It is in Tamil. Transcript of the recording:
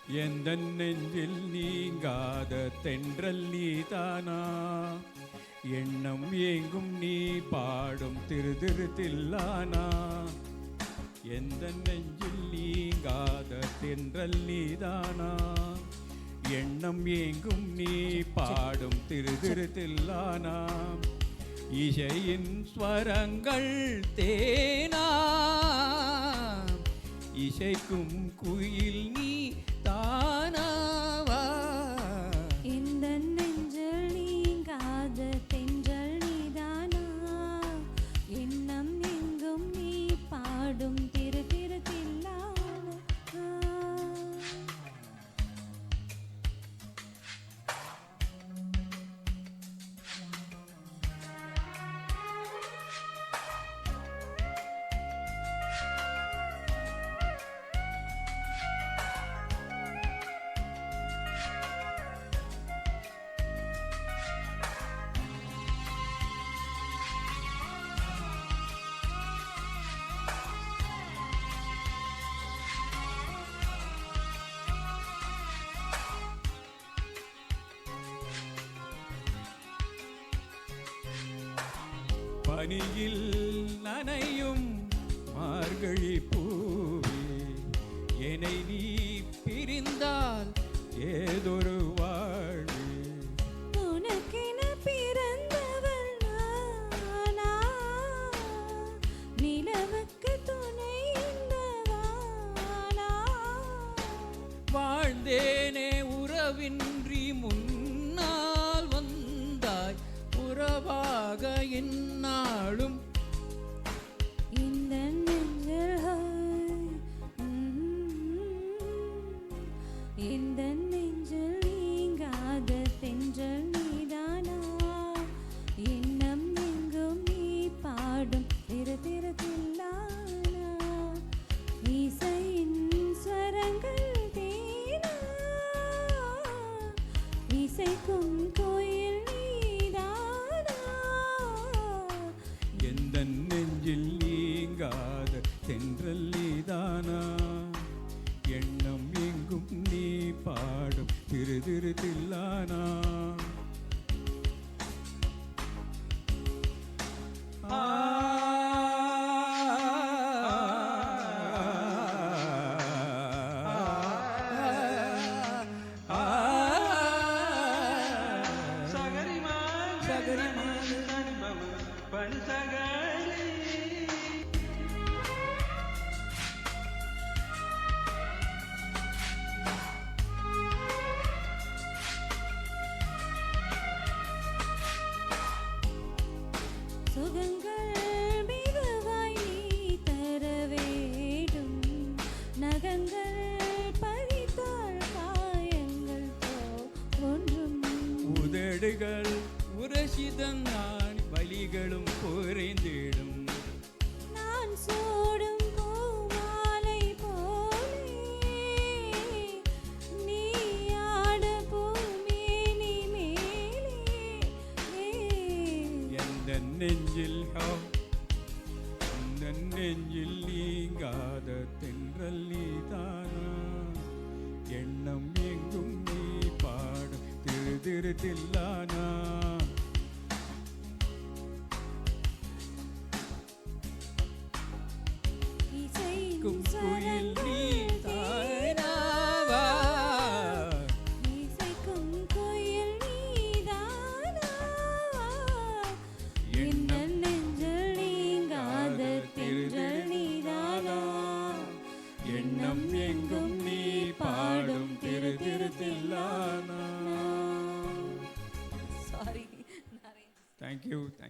எந்த நெஞ்சில் நீங்காத தென்றல் நீதானா, எண்ணம் ஏங்கும் நீ பாடும் திரு திரு தில்லானா. எந்த நெஞ்சில் நீங்காத தென்றல் நீதானா, எண்ணம் ஏங்கும் நீ பாடும் திரு திரு தில்லானா. இசையின் ஸ்வரங்கள் தேனா, இசைக்கும் குயில் நீ தானாவா. இந்த நெஞ்சில் நீங்காத தென்றல் நீதானா, எண்ணம் எங்கும் நீ பாடும் திரு திரு தில்லானா. பனியில் நனையும் மார்கழி பூவே, என்னை நீ பிரிந்தால் ஏதொரு வாழ்வே. உனக்கென பிறந்தவள் நானா, நிலவுக்கு துணை இந்த வானா. வாழ்ந்தேனே உறவின்றி முன்னால் வந்தாய், உறவாக என்னாலும். இந்த நெஞ்சில் இந்த நெஞ்சில் நீங்காத தென்றல் நீதானா, எண்ணம் எங்கும் நீ பாடும் திரு திரு தில்லானா. இசையின் ஸ்வரங்கள் தேனா, இசைக்கும் கோயில் நீதானா. எந்த நெஞ்சில் நீங்காத தென்றல் நீதானா, எண்ணம் எங்கும் நீ பாடும் திரு திரு தில்லானா. சுகங்கள் மிகுவாய் நீ தர வேண்டும், நகங்கள் பறித்தாள் காயங்கள் ஒன்றும். உதடுகள் உரசிதங்கான் வலிகளும் குறைந்திடும். நான் சூடும் பூமாலை போலே, நீ ஆட பூமேனி மேலே. எந்த நெஞ்சில் இந்த நெஞ்சில் நீங்காத தென்றல் நீதானா, எண்ணம் எங்கும் நீ பாடும் திரு திரு தில்லானா. இசைக்கும் குயில் நீ ஸ்வரங்கள் தானாவா, இசைக்கும் கோயில் நீதானா. எண்ணம் என் நெஞ்சில் நீங்காத தென்றல் நீதானா, எண்ணம் எங்கும் நீ பாடும் திரு திரு தில்லானா. சாரி. Thank you.